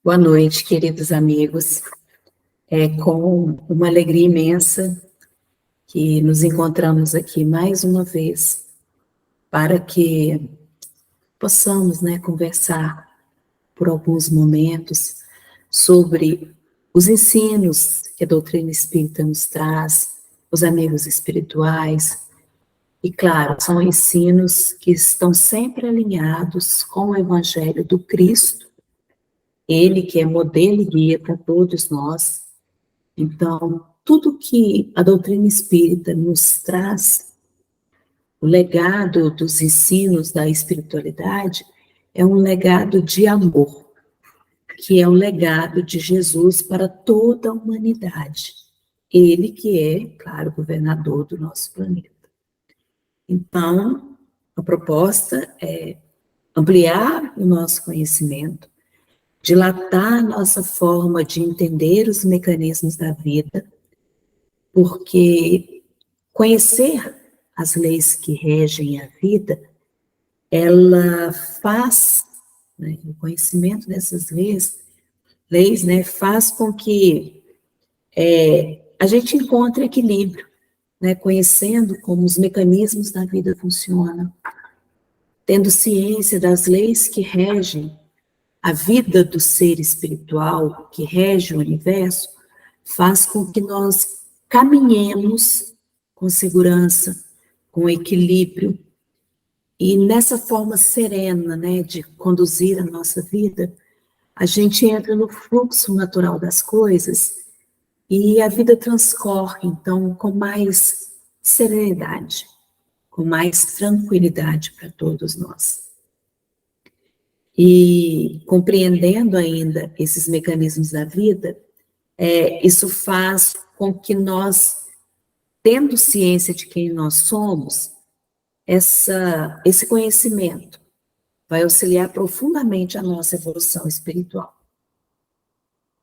Boa noite, queridos amigos. É com uma alegria imensa que nos encontramos aqui mais uma vez para que possamos, conversar por alguns momentos sobre os ensinos que a doutrina espírita nos traz, os amigos espirituais. E, claro, são ensinos que estão sempre alinhados com o Evangelho do Cristo, ele que é modelo e guia para todos nós. Então, tudo que a doutrina espírita nos traz, o legado dos ensinos da espiritualidade, é um legado de amor, que é o legado de Jesus para toda a humanidade. Ele que é, claro, governador do nosso planeta. Então, a proposta é ampliar o nosso conhecimento, dilatar a nossa forma de entender os mecanismos da vida, porque conhecer as leis que regem a vida, ela faz, o conhecimento dessas leis, faz com que a gente encontre equilíbrio, conhecendo como os mecanismos da vida funcionam, tendo ciência das leis que regem a vida do ser espiritual, que rege o universo, faz com que nós caminhemos com segurança, com equilíbrio, e nessa forma serena, de conduzir a nossa vida, a gente entra no fluxo natural das coisas e a vida transcorre, então, com mais serenidade, com mais tranquilidade para todos nós. E compreendendo ainda esses mecanismos da vida, isso faz com que nós, tendo ciência de quem nós somos, esse conhecimento vai auxiliar profundamente a nossa evolução espiritual.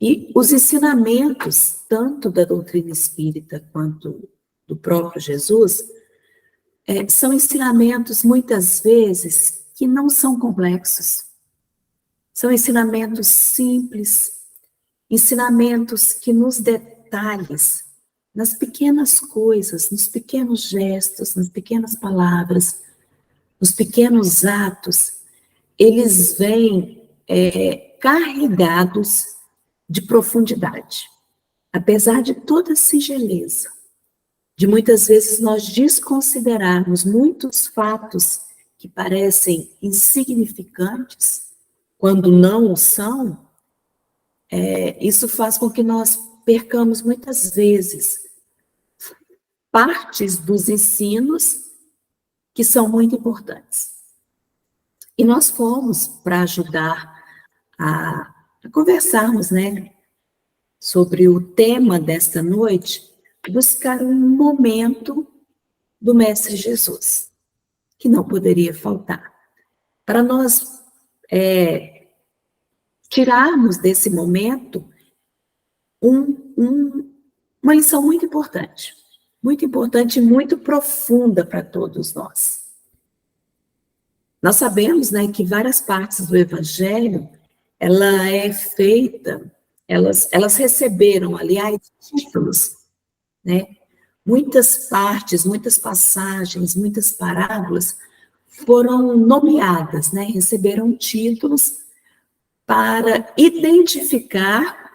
E os ensinamentos, tanto da doutrina espírita quanto do próprio Jesus, são ensinamentos, muitas vezes, que não são complexos. São ensinamentos simples, ensinamentos que nos detalhes, nas pequenas coisas, nos pequenos gestos, nas pequenas palavras, nos pequenos atos, eles vêm carregados de profundidade. Apesar de toda a singeleza, de muitas vezes nós desconsiderarmos muitos fatos que parecem insignificantes, quando não o são, isso faz com que nós percamos muitas vezes partes dos ensinos que são muito importantes. E nós fomos para ajudar a conversarmos, sobre o tema desta noite, buscar um momento do Mestre Jesus, que não poderia faltar, para nós tirarmos desse momento uma lição muito importante e muito profunda para todos nós. Nós sabemos, que várias partes do Evangelho, ela é feita, elas receberam, aliás, títulos, Muitas partes, muitas passagens, muitas parábolas foram nomeadas, receberam títulos para identificar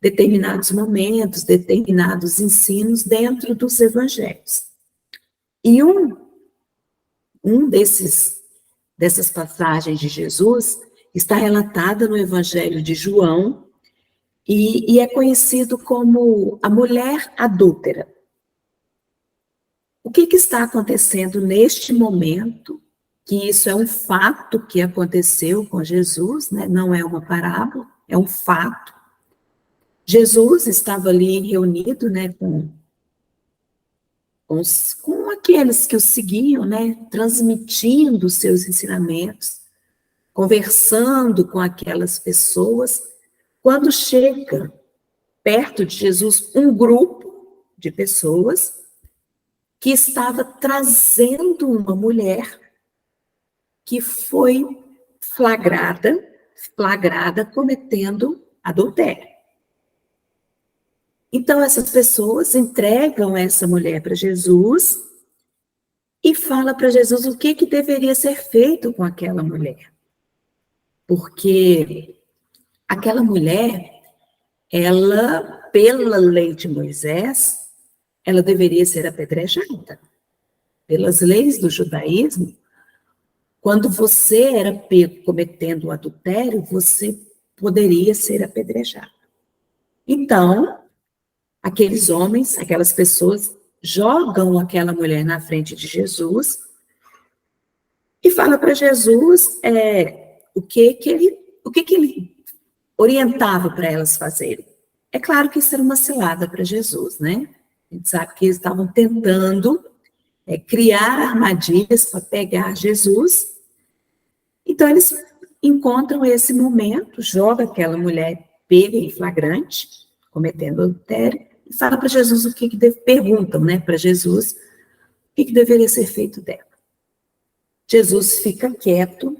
determinados momentos, determinados ensinos dentro dos evangelhos. E dessas passagens de Jesus está relatada no Evangelho de João e é conhecido como a mulher adúltera. O que está acontecendo neste momento, que isso é um fato que aconteceu com Jesus, não é uma parábola, é um fato. Jesus estava ali reunido, com aqueles que o seguiam, transmitindo os seus ensinamentos, conversando com aquelas pessoas, quando chega perto de Jesus um grupo de pessoas que estava trazendo uma mulher que foi flagrada, flagrada cometendo adultério. Então, essas pessoas entregam essa mulher para Jesus e fala para Jesus o que deveria ser feito com aquela mulher. Porque aquela mulher, ela, pela lei de Moisés, ela deveria ser apedrejada. Pelas leis do judaísmo, quando você era pego cometendo o adultério, você poderia ser apedrejado. Então, aqueles homens, aquelas pessoas, jogam aquela mulher na frente de Jesus e fala para Jesus o que ele orientava para elas fazerem. É claro que isso era uma cilada para Jesus, né? A gente sabe que eles estavam tentando criar armadilhas para pegar Jesus. Então, eles encontram esse momento, joga aquela mulher pega em flagrante, cometendo adultério, e fala para Jesus o que perguntam, né, para Jesus o que deveria ser feito dela. Jesus fica quieto.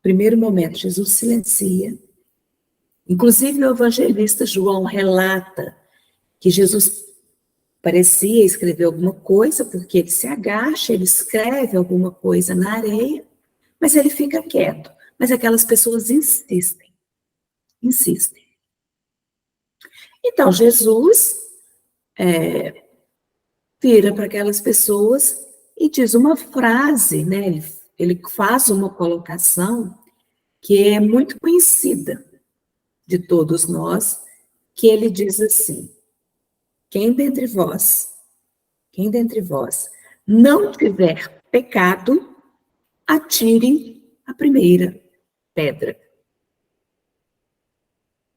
Primeiro momento, Jesus silencia. Inclusive, o evangelista João relata que Jesus parecia escrever alguma coisa, porque ele se agacha, ele escreve alguma coisa na areia, mas ele fica quieto. Mas aquelas pessoas insistem. Então, Jesus vira para aquelas pessoas e diz uma frase, né? Ele faz uma colocação que é muito conhecida de todos nós, que ele diz assim: quem dentre vós não tiver pecado, atire a primeira pedra.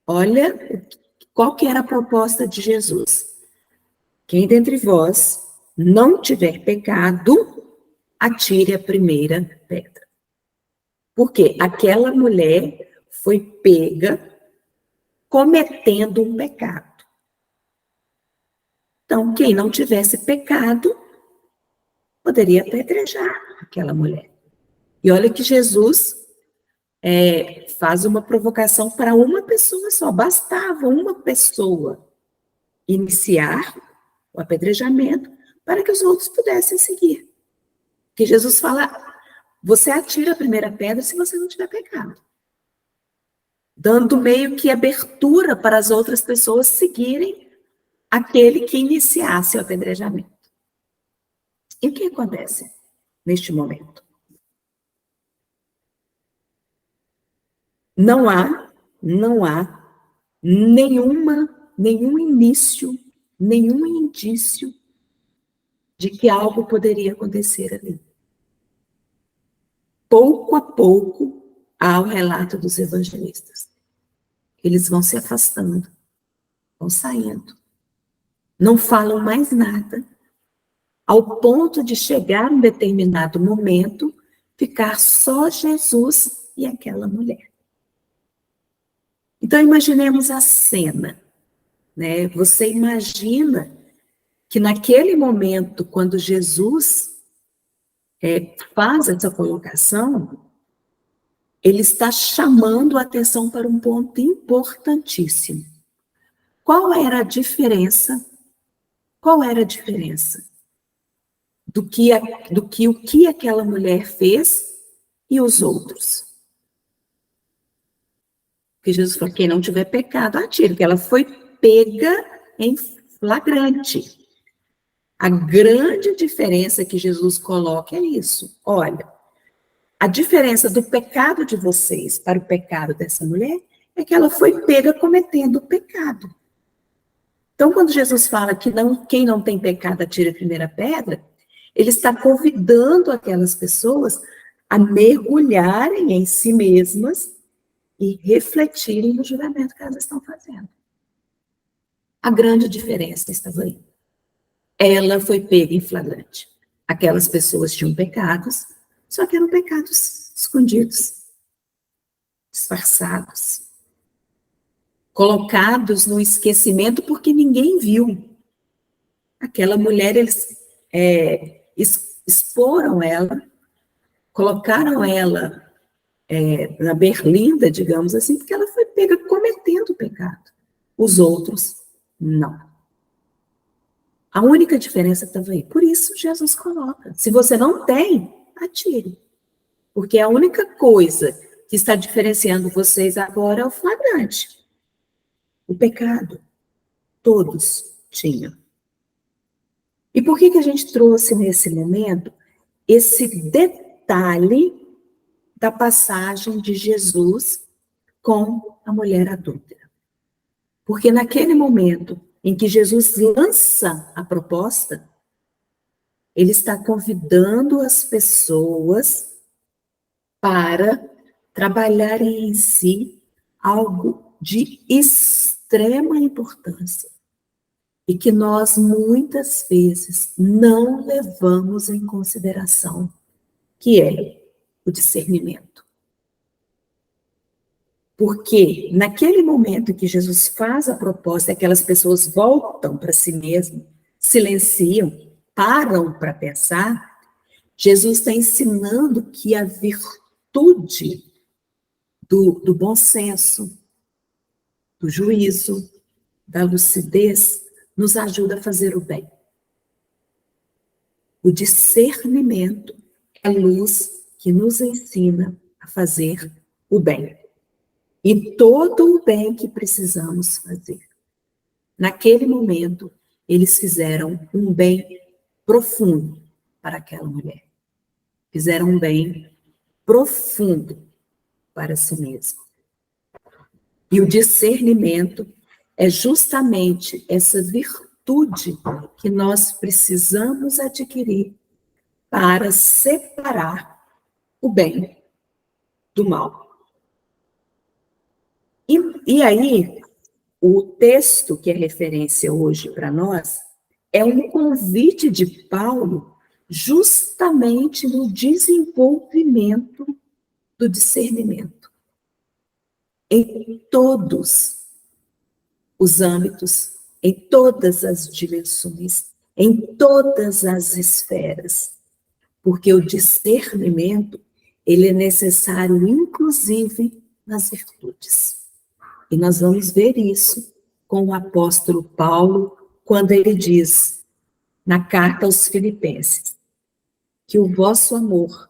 Olha qual que era a proposta de Jesus. Quem dentre vós não tiver pecado, atire a primeira pedra. Porque aquela mulher foi pega cometendo um pecado. Então, quem não tivesse pecado, poderia apedrejar aquela mulher. E olha que Jesus faz uma provocação para uma pessoa só. Bastava uma pessoa iniciar o apedrejamento para que os outros pudessem seguir. Que Jesus fala, você atira a primeira pedra se você não tiver pecado. Dando meio que abertura para as outras pessoas seguirem aquele que iniciasse o apedrejamento. E o que acontece neste momento? Não há nenhum início, nenhum indício de que algo poderia acontecer ali. Pouco a pouco, há o relato dos evangelistas. Eles vão se afastando, vão saindo. Não falam mais nada, ao ponto de chegar um determinado momento, ficar só Jesus e aquela mulher. Então, imaginemos a cena, né? Você imagina que naquele momento, quando Jesus faz essa colocação, ele está chamando a atenção para um ponto importantíssimo. Qual era a diferença? Do que aquela mulher fez e os outros? Porque Jesus falou, quem não tiver pecado, atire, porque ela foi pega em flagrante. A grande diferença que Jesus coloca é isso. Olha, a diferença do pecado de vocês para o pecado dessa mulher é que ela foi pega cometendo o pecado. Então, quando Jesus fala que quem não tem pecado atira a primeira pedra, ele está convidando aquelas pessoas a mergulharem em si mesmas e refletirem no juramento que elas estão fazendo. A grande diferença estava aí. Ela foi pega em flagrante. Aquelas pessoas tinham pecados, só que eram pecados escondidos, disfarçados, colocados no esquecimento porque ninguém viu. Aquela mulher, eles exporam ela, colocaram ela na berlinda, digamos assim, porque ela foi pega cometendo o pecado. Os outros, não. A única diferença estava aí. Por isso, Jesus coloca. Se você não tem, atire. Porque a única coisa que está diferenciando vocês agora é o flagrante. O pecado. Todos tinham. E por que a gente trouxe nesse momento esse detalhe da passagem de Jesus com a mulher adúltera? Porque naquele momento em que Jesus lança a proposta, ele está convidando as pessoas para trabalharem em si algo de extrema importância e que nós muitas vezes não levamos em consideração, que é o discernimento. Porque naquele momento que Jesus faz a proposta, aquelas pessoas voltam para si mesmas, silenciam, param para pensar, Jesus está ensinando que a virtude do bom senso, do juízo, da lucidez, nos ajuda a fazer o bem. O discernimento é a luz que nos ensina a fazer o bem. E todo o bem que precisamos fazer. Naquele momento, eles fizeram um bem profundo para aquela mulher. Fizeram um bem profundo para si mesmo. E o discernimento é justamente essa virtude que nós precisamos adquirir para separar o bem do mal. E aí, o texto que é referência hoje para nós é um convite de Paulo justamente no desenvolvimento do discernimento em todos os âmbitos, em todas as dimensões, em todas as esferas, porque o discernimento ele é necessário inclusive nas virtudes. E nós vamos ver isso com o apóstolo Paulo, quando ele diz, na carta aos Filipenses, que o vosso amor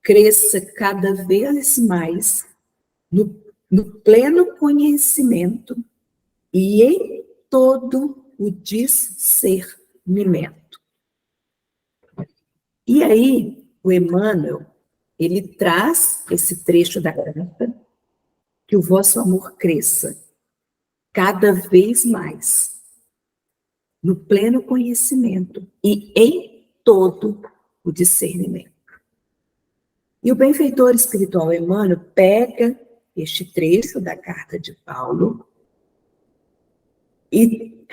cresça cada vez mais no pleno conhecimento e em todo o discernimento. E aí, o Emmanuel, ele traz esse trecho da carta, que o vosso amor cresça cada vez mais no pleno conhecimento e em todo o discernimento. E o benfeitor espiritual Emmanuel pega este trecho da carta de Paulo e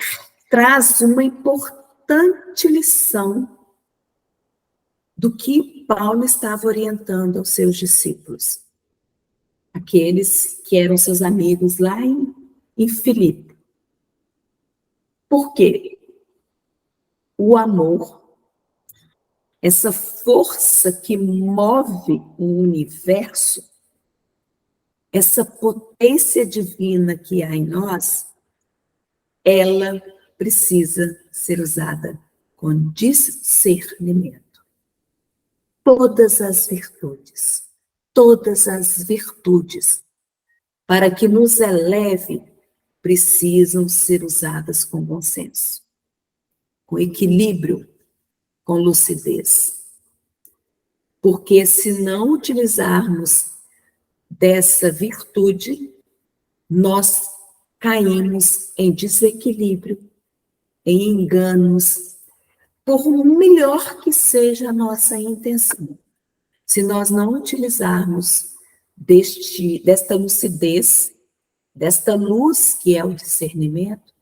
traz uma importante lição do que Paulo estava orientando aos seus discípulos, aqueles que eram seus amigos lá em Filipe. Por quê? O amor, essa força que move o universo, essa potência divina que há em nós, ela precisa ser usada com discernimento. Todas as virtudes, para que nos eleve, precisam ser usadas com bom senso, com equilíbrio, com lucidez. Porque se não utilizarmos dessa virtude, nós caímos em desequilíbrio, em enganos, por melhor que seja a nossa intenção. Se nós não utilizarmos desta lucidez, desta luz que é o discernimento,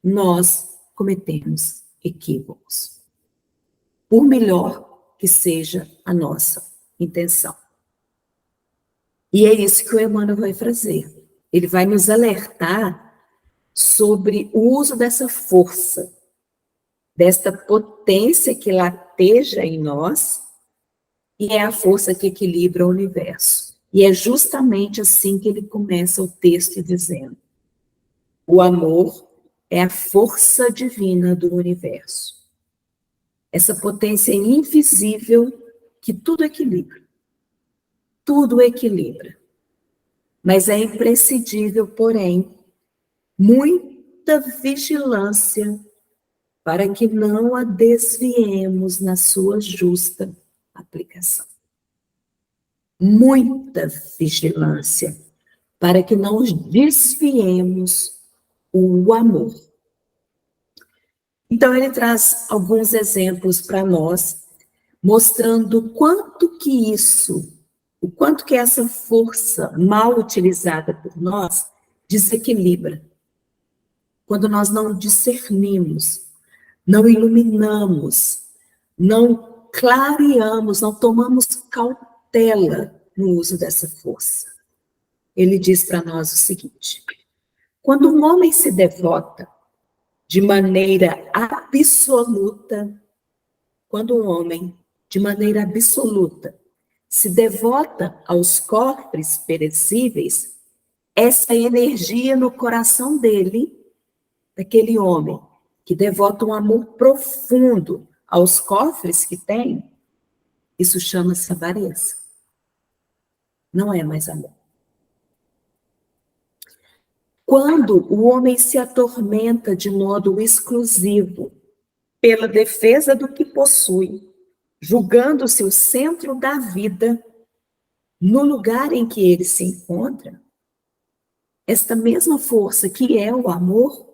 nós cometemos equívocos. Por melhor que seja a nossa intenção. E é isso que o Emmanuel vai fazer. Ele vai nos alertar sobre o uso dessa força, desta potência que lateja em nós, e é a força que equilibra o universo. E é justamente assim que ele começa o texto dizendo: o amor é a força divina do universo. Essa potência invisível que tudo equilibra. Tudo equilibra. Mas é imprescindível, porém, muita vigilância para que não a desviemos na sua justa aplicação. Muita vigilância para que não desviemos o amor. Então, ele traz alguns exemplos para nós, mostrando o quanto que essa força mal utilizada por nós desequilibra. Quando nós não discernimos, não iluminamos, não clareamos, não tomamos cautela no uso dessa força. Ele diz para nós o seguinte: quando um homem se devota de maneira absoluta, quando um homem, de maneira absoluta, se devota aos cofres perecíveis, essa energia no coração dele, daquele homem, que devota um amor profundo aos cofres que tem, isso chama-se avareza. Não é mais amor. Quando o homem se atormenta de modo exclusivo pela defesa do que possui, julgando-se o centro da vida, no lugar em que ele se encontra, esta mesma força que é o amor,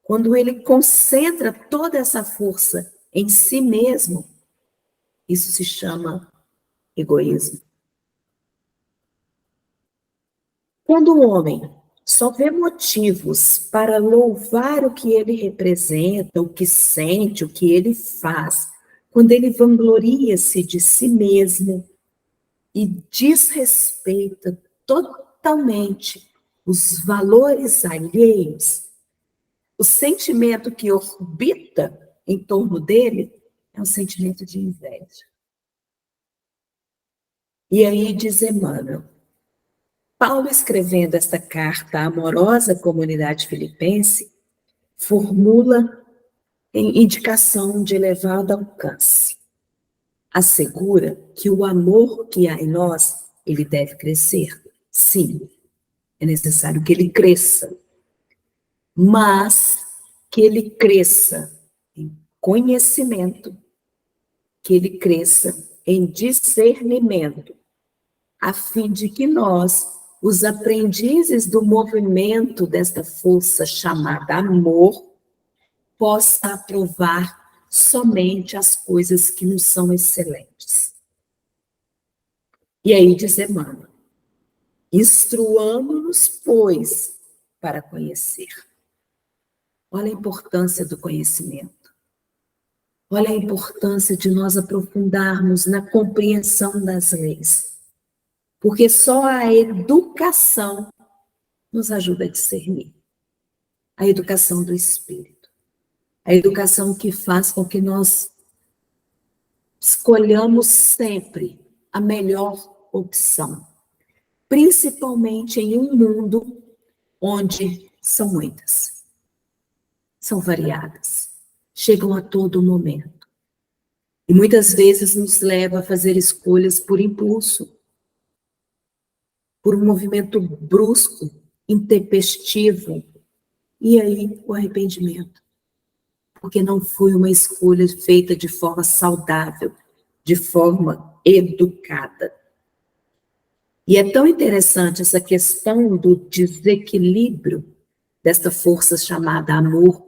quando ele concentra toda essa força em si mesmo, isso se chama egoísmo. Quando o homem só vê motivos para louvar o que ele representa, o que sente, o que ele faz, quando ele vangloria-se de si mesmo e desrespeita totalmente os valores alheios, o sentimento que orbita em torno dele é um sentimento de inveja. E aí diz Emmanuel, Paulo, escrevendo esta carta à amorosa comunidade filipense, formula em indicação de elevado alcance. Assegura que o amor que há em nós, ele deve crescer. Sim, é necessário que ele cresça. Mas que ele cresça em conhecimento, que ele cresça em discernimento, a fim de que nós, os aprendizes do movimento desta força chamada amor, possa aprovar somente as coisas que nos são excelentes. E aí diz Emmanuel, instruamo-nos, pois, para conhecer. Olha a importância do conhecimento. Olha a importância de nós aprofundarmos na compreensão das leis. Porque só a educação nos ajuda a discernir. A educação do espírito. A educação que faz com que nós escolhamos sempre a melhor opção. Principalmente em um mundo onde são muitas. São variadas. Chegam a todo momento. E muitas vezes nos leva a fazer escolhas por impulso. Por um movimento brusco, intempestivo, e aí o arrependimento. Porque não foi uma escolha feita de forma saudável, de forma educada. E é tão interessante essa questão do desequilíbrio desta força chamada amor,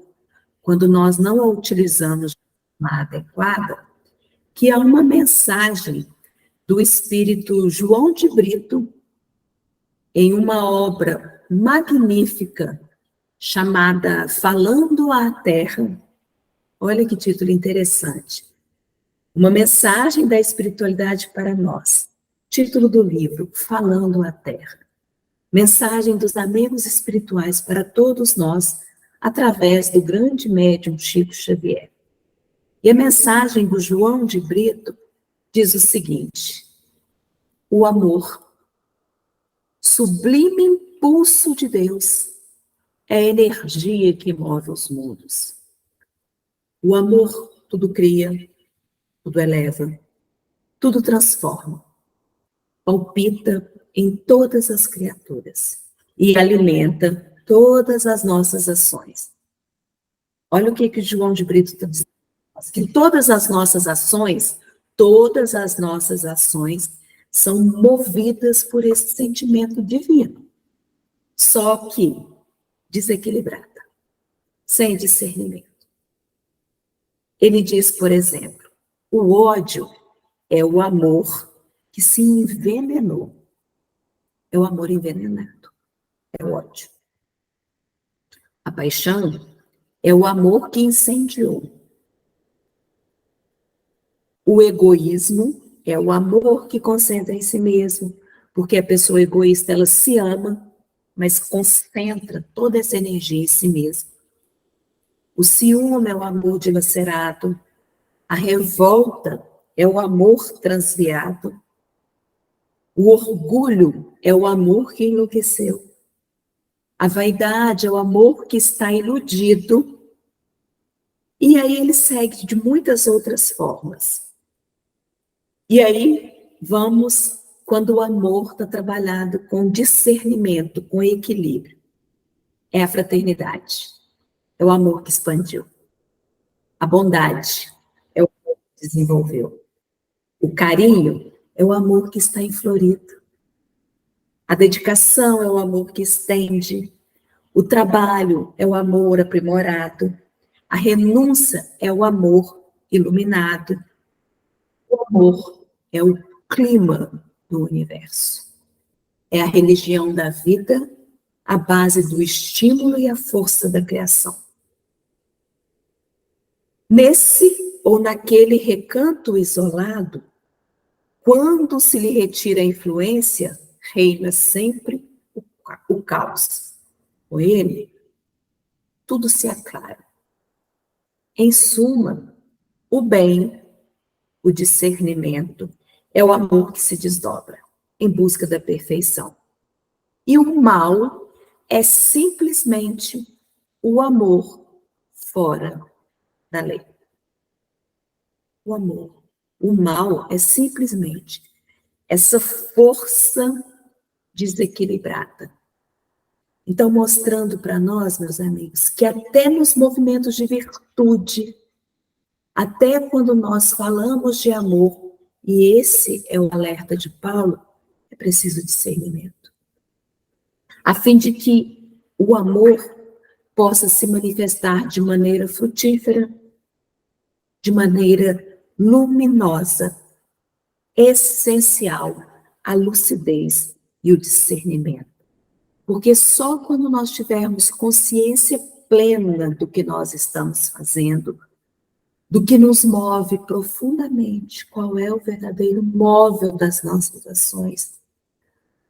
quando nós não a utilizamos de forma adequada, que há uma mensagem do espírito João de Brito, em uma obra magnífica chamada Falando à Terra. Olha que título interessante. Uma mensagem da espiritualidade para nós. Título do livro, Falando à Terra. Mensagem dos amigos espirituais para todos nós, através do grande médium Chico Xavier. E a mensagem do João de Brito diz o seguinte: o amor sublime impulso de Deus, é a energia que move os mundos. O amor tudo cria, tudo eleva, tudo transforma, palpita em todas as criaturas e alimenta todas as nossas ações. Olha o que João de Brito está dizendo. Que todas as nossas ações são movidas por esse sentimento divino. Só que desequilibrada, sem discernimento. Ele diz, por exemplo, o ódio é o amor que se envenenou. É o amor envenenado. É o ódio. A paixão é o amor que incendiou. O egoísmo é o amor que concentra em si mesmo, porque a pessoa egoísta, ela se ama, mas concentra toda essa energia em si mesma. O ciúme é o amor dilacerado, a revolta é o amor transviado, o orgulho é o amor que enlouqueceu, a vaidade é o amor que está iludido, e aí ele segue de muitas outras formas. E aí vamos, quando o amor está trabalhado com discernimento, com equilíbrio, é a fraternidade, é o amor que expandiu. A bondade é o amor que desenvolveu. O carinho é o amor que está enflorido. A dedicação é o amor que estende. O trabalho é o amor aprimorado. A renúncia é o amor iluminado. O amor é o clima do universo. É a religião da vida, a base do estímulo e a força da criação. Nesse ou naquele recanto isolado, quando se lhe retira a influência, reina sempre o caos. Com ele, tudo se aclara. Em suma, o bem, o discernimento, é o amor que se desdobra em busca da perfeição. E o mal é simplesmente o amor fora da lei. O amor. O mal é simplesmente essa força desequilibrada. Então, mostrando para nós, meus amigos, que até nos movimentos de virtude, até quando nós falamos de amor, e esse é o alerta de Paulo, é preciso discernimento. A fim de que o amor possa se manifestar de maneira frutífera, de maneira luminosa, essencial, a lucidez e o discernimento. Porque só quando nós tivermos consciência plena do que nós estamos fazendo, do que nos move profundamente, qual é o verdadeiro móvel das nossas ações,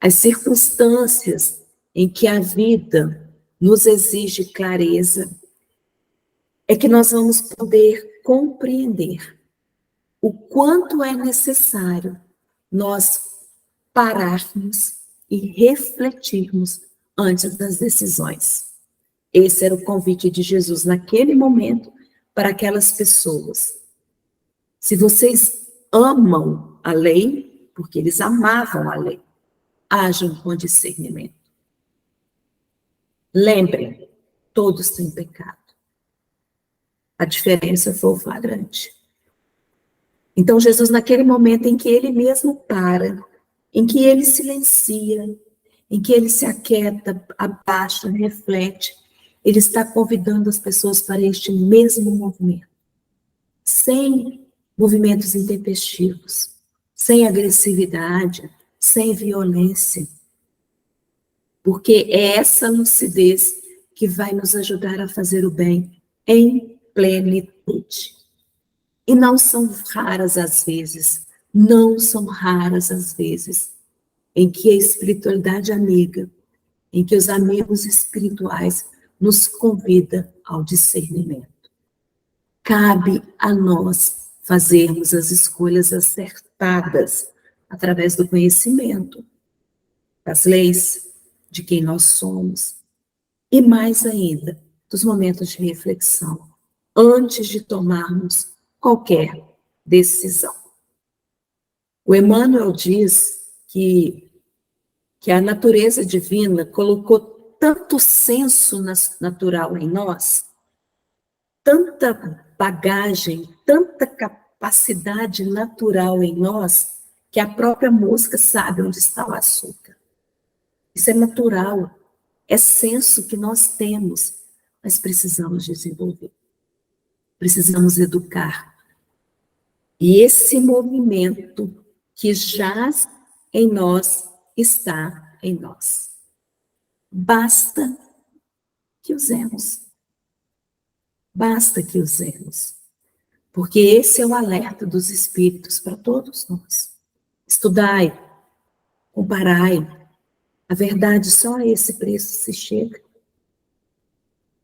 as circunstâncias em que a vida nos exige clareza, é que nós vamos poder compreender o quanto é necessário nós pararmos e refletirmos antes das decisões. Esse era o convite de Jesus naquele momento para aquelas pessoas. Se vocês amam a lei, porque eles amavam a lei, hajam com discernimento. Lembrem, todos têm pecado. A diferença foi o flagrante. Então, Jesus, naquele momento em que ele mesmo para, em que ele silencia, em que ele se aquieta, abaixa, reflete, ele está convidando as pessoas para este mesmo movimento, sem movimentos intempestivos, sem agressividade, sem violência, porque é essa lucidez que vai nos ajudar a fazer o bem em plenitude. E não são raras as vezes, em que a espiritualidade amiga, em que os amigos espirituais nos convidam ao discernimento. Cabe a nós fazermos as escolhas acertadas através do conhecimento. das leis, de quem nós somos, e mais ainda, dos momentos de reflexão, antes de tomarmos qualquer decisão. O Emmanuel diz que a natureza divina colocou tanto senso natural em nós, tanta bagagem, tanta capacidade natural em nós, que a própria mosca sabe onde está o açúcar. Isso é natural, é senso que nós temos, mas precisamos desenvolver, precisamos educar. E esse movimento que jaz em nós, está em nós. Basta que usemos. Basta que usemos. Porque esse é o alerta dos Espíritos para todos nós. Estudai, comparai. A verdade só a esse preço se chega.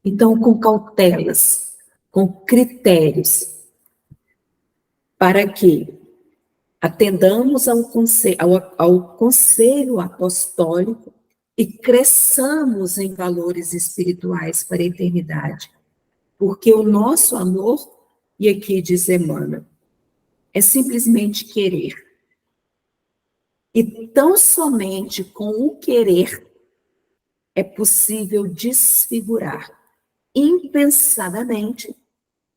Então, com cautelas, com critérios, para que atendamos ao conselho apostólico e cresçamos em valores espirituais para a eternidade. Porque o nosso amor, e aqui diz Emmanuel, é simplesmente querer. E tão somente com o querer é possível desfigurar impensadamente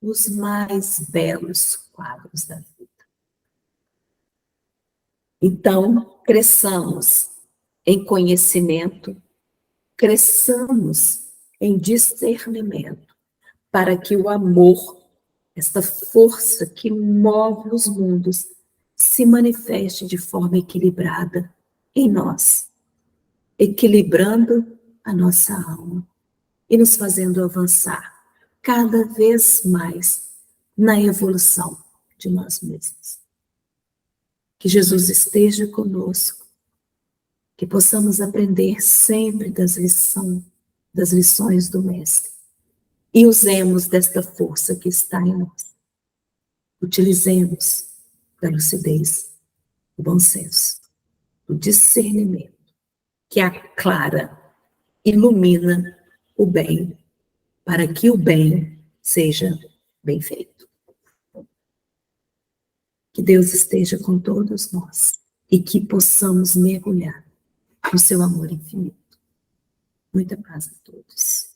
os mais belos quadros da vida. Então, cresçamos em conhecimento, cresçamos em discernimento, para que o amor, esta força que move os mundos, se manifeste de forma equilibrada em nós, equilibrando a nossa alma e nos fazendo avançar cada vez mais na evolução de nós mesmos. Que Jesus esteja conosco, que possamos aprender sempre das lições do Mestre e usemos desta força que está em nós. Utilizemos da lucidez, do bom senso, do discernimento, que aclara, ilumina o bem, para que o bem seja bem feito. Que Deus esteja com todos nós e que possamos mergulhar no seu amor infinito. Muita paz a todos.